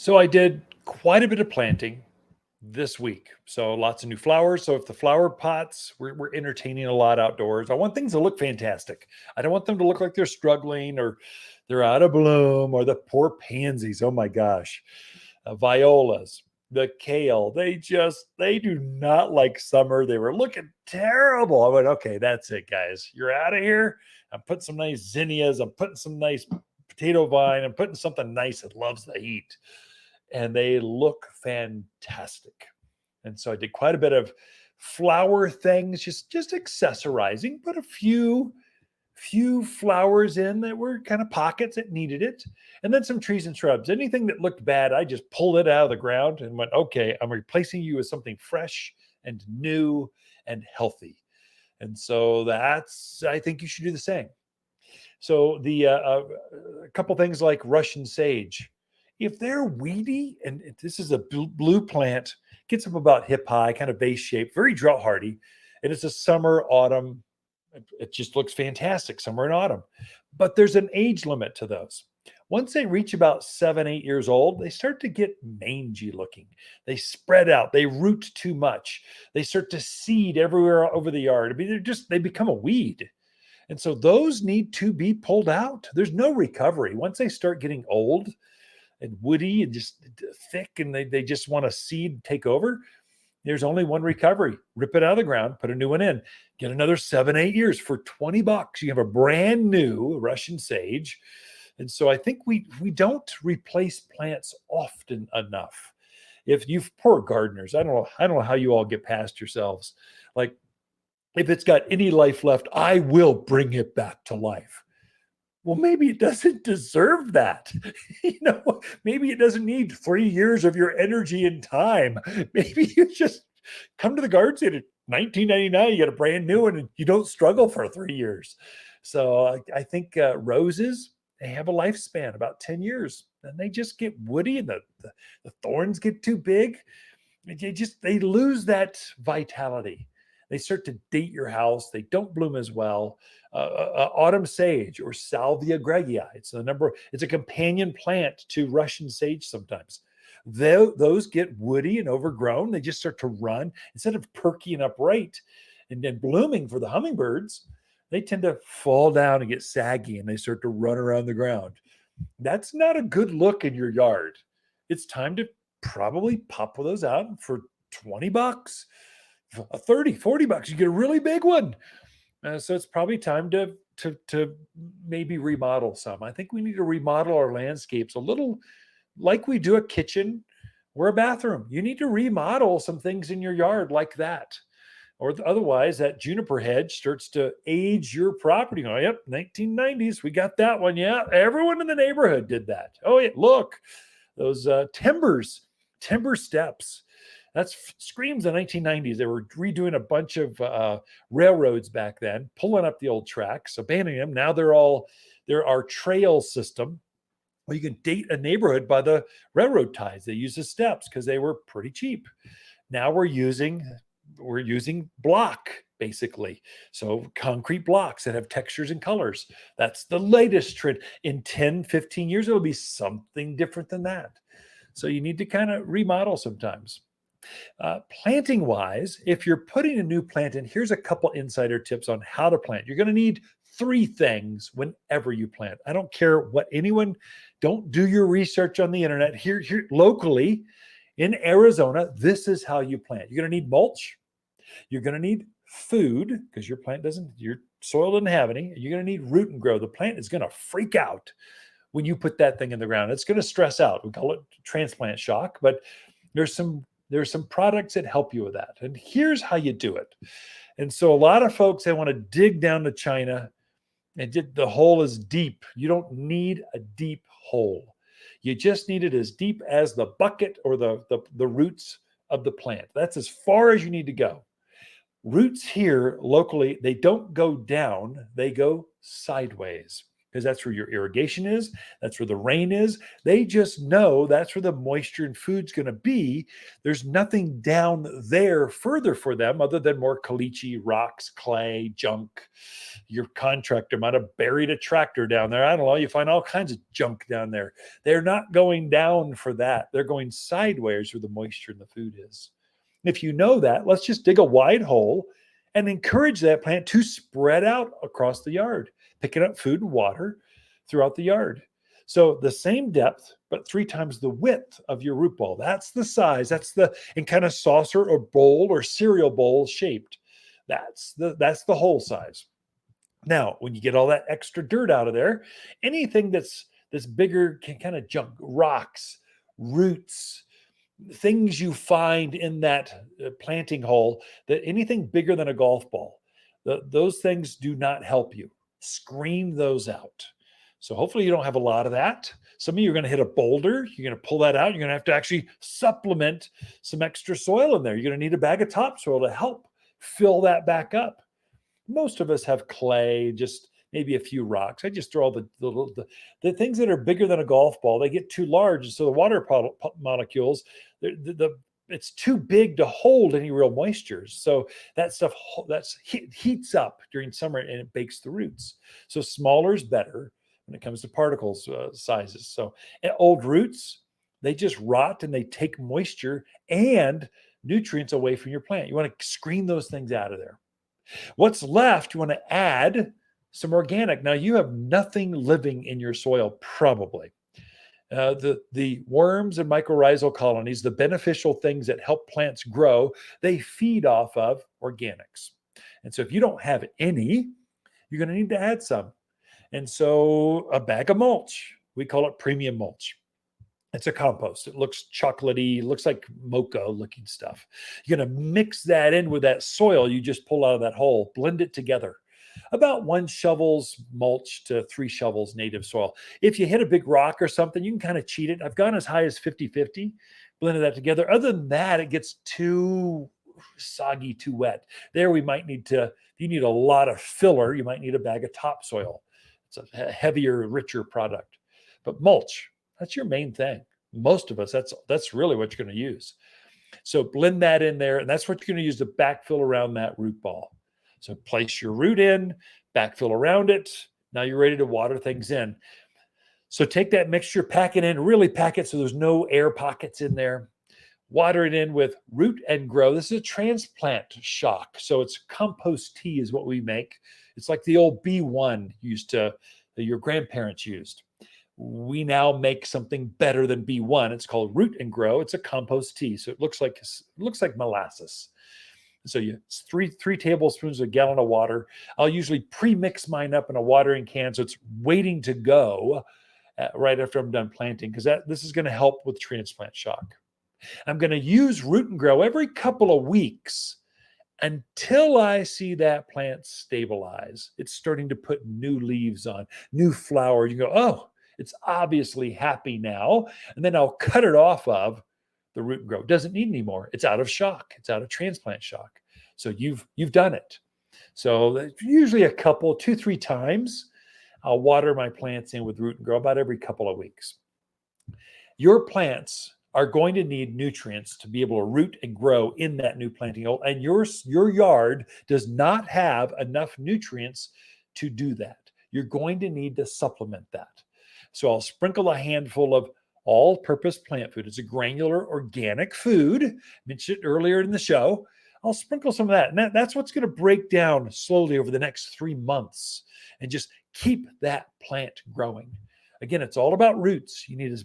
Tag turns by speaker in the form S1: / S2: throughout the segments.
S1: So I did quite a bit of planting this week. So lots of new flowers. So if the flower pots, we're entertaining a lot outdoors. I want things to look fantastic. I don't want them to look like they're struggling or they're out of bloom or the poor pansies. Oh my gosh. Violas, the kale, they do not like summer. They were looking terrible. I went, okay, that's it, guys. You're out of here. I'm putting some nice zinnias. I'm putting some nice potato vine. I'm putting something nice that loves the heat, and they look fantastic. And so I did quite a bit of flower things, just accessorizing, put a few flowers in that were kind of pockets that needed it, and then some trees and shrubs. Anything that looked bad, I just pulled it out of the ground and went, okay, I'm replacing you with something fresh and new and healthy. And so that's, I think you should do the same. So a couple things like Russian sage, if they're weedy, and this is a blue plant, gets up about hip high, kind of base shape, very drought hardy, and it's a summer autumn. It just looks fantastic, summer and autumn. But there's an age limit to those. Once they reach about 7, 8 years old, they start to get mangy looking. They spread out. They root too much. They start to seed everywhere over the yard. I mean, they become a weed. And so those need to be pulled out. There's no recovery. Once they start getting old and woody and just thick and they just want to seed take over, there's only one recovery. Rip it out of the ground, put a new one in, get another 7, 8 years for $20. You have a brand new Russian sage. And so I think we don't replace plants often enough. If you poor gardeners, I don't know how you all get past yourselves. Like, if it's got any life left, I will bring it back to life. Well, maybe it doesn't deserve that. Maybe it doesn't need 3 years of your energy and time. Maybe you just come to the garden state at 1999, you get a brand new one and you don't struggle for 3 years. So I think roses, they have a lifespan about 10 years and they just get woody and the thorns get too big. They lose that vitality. They start to date your house. They don't bloom as well. Autumn sage or Salvia greggii. It's a companion plant to Russian sage sometimes. Those get woody and overgrown. They just start to run instead of perky and upright and then blooming for the hummingbirds. They tend to fall down and get saggy and they start to run around the ground. That's not a good look in your yard. It's time to probably pop those out for $20, 30, $40. You get a really big one. So it's probably time to maybe remodel some. I think we need to remodel our landscapes a little like we do a kitchen or a bathroom. You need to remodel some things in your yard like that. Or otherwise, that juniper hedge starts to age your property. Oh, yep, 1990s, we got that one. Yeah, everyone in the neighborhood did that. Oh, yeah, look, those timber steps. That screams the 1990s. They were redoing a bunch of railroads back then, pulling up the old tracks, abandoning them. Now they're our trail system. Well, you can date a neighborhood by the railroad ties. They use the steps because they were pretty cheap. Now we're using block basically. So concrete blocks that have textures and colors. That's the latest trend. In 10, 15 years, it'll be something different than that. So you need to kind of remodel sometimes. Planting wise, if you're putting a new plant in, here's a couple insider tips on how to plant. You're going to need 3 things whenever you plant. I don't care what don't do your research on the internet. Here locally in Arizona, this is how you plant. You're going to need mulch. You're going to need food because your soil doesn't have any. You're going to need root and grow. The plant is going to freak out when you put that thing in the ground. It's going to stress out. We call it transplant shock, but there's some products that help you with that. And here's how you do it. And so a lot of folks, they want to dig down to China and the hole is deep. You don't need a deep hole. You just need it as deep as the bucket or the roots of the plant. That's as far as you need to go. Roots here locally, they don't go down, they go sideways. because that's where your irrigation is. That's where the rain is. They just know that's where the moisture and food's going to be. There's nothing down there further for them other than more caliche, rocks, clay, junk. Your contractor might have buried a tractor down there. I don't know. You find all kinds of junk down there. They're not going down for that. They're going sideways where the moisture and the food is. If you know that, let's just dig a wide hole and encourage that plant to spread out across the yard, picking up food and water throughout the yard. So the same depth, but 3 times the width of your root ball. That's the size. That's the in kind of saucer or bowl or cereal bowl shaped. That's the hole size. Now, when you get all that extra dirt out of there, anything that's bigger can kind of junk, rocks, roots, things you find in that planting hole, that anything bigger than a golf ball, those things do not help you. Screen those out. So hopefully you don't have a lot of that. Some of you are going to hit a boulder. You're going to pull that out. You're going to have to actually supplement some extra soil in there. You're going to need a bag of topsoil to help fill that back up. Most of us have clay, just maybe a few rocks. I just throw all the things that are bigger than a golf ball. They get too large, so the water molecules, it's too big to hold any real moisture. So that stuff heats up during summer and it bakes the roots. So smaller is better when it comes to particles sizes. So old roots, they just rot and they take moisture and nutrients away from your plant. You want to screen those things out of there. What's left, you want to add some organic. Now, you have nothing living in your soil, probably. The worms and mycorrhizal colonies, the beneficial things that help plants grow, they feed off of organics. And so if you don't have any, you're going to need to add some. And so a bag of mulch, we call it premium mulch. It's a compost. It looks chocolatey, looks like mocha looking stuff. You're going to mix that in with that soil you just pull out of that hole, blend it together. About 1 shovel's mulch to 3 shovels native soil. If you hit a big rock or something, you can kind of cheat it. I've gone as high as 50-50, blended that together. Other than that, it gets too soggy, too wet. There we might need to, if you need a lot of filler, you might need a bag of topsoil. It's a heavier, richer product. But mulch, that's your main thing. Most of us, that's really what you're going to use. So blend that in there, and that's what you're going to use to backfill around that root ball. So place your root in, backfill around it. Now you're ready to water things in. So take that mixture, pack it in, really pack it so there's no air pockets in there. Water it in with Root and Grow. This is a transplant shock. So it's compost tea is what we make. It's like the old B1 that your grandparents used. We now make something better than B1. It's called Root and Grow. It's a compost tea. So it looks like molasses. So you 3 tablespoons, a gallon of water. I'll usually pre-mix mine up in a watering can, so it's waiting to go right after I'm done planting, because this is going to help with transplant shock. I'm going to use Root and Grow every couple of weeks until I see that plant stabilize. It's starting to put new leaves on, new flowers. You go, oh, it's obviously happy now. And then I'll cut it off of the Root and Grow. It doesn't need any more. It's out of shock. It's out of transplant shock. So you've done it. So usually a couple, 2-3 times, I'll water my plants in with Root and Grow about every couple of weeks. Your plants are going to need nutrients to be able to root and grow in that new planting hole. And your yard does not have enough nutrients to do that. You're going to need to supplement that. So I'll sprinkle a handful of all-purpose plant food. It's a granular organic food. I mentioned it earlier in the show. I'll sprinkle some of that. And that's what's going to break down slowly over the next 3 months and just keep that plant growing. Again, it's all about roots. You need as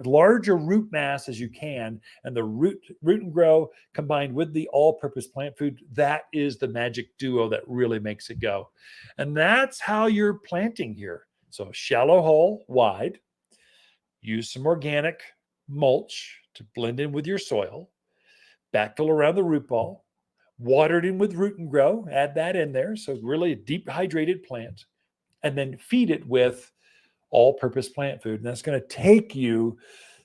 S1: larger root mass as you can. And the root and grow combined with the all-purpose plant food, that is the magic duo that really makes it go. And that's how you're planting here. So shallow hole, wide. Use some organic mulch to blend in with your soil. Backfill around the root ball. Water it in with Root and Grow. Add that in there. So really a deep hydrated plant. And then feed it with all-purpose plant food. And that's going to take you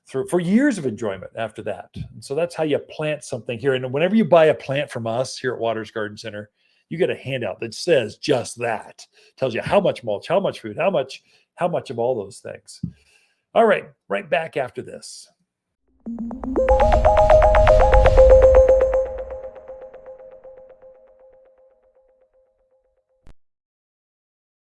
S1: through for years of enjoyment after that. And so that's how you plant something here. And whenever you buy a plant from us here at Waters Garden Center, You get a handout that says just that. Tells you how much mulch, how much food, how much of all those things. All right, right back after this.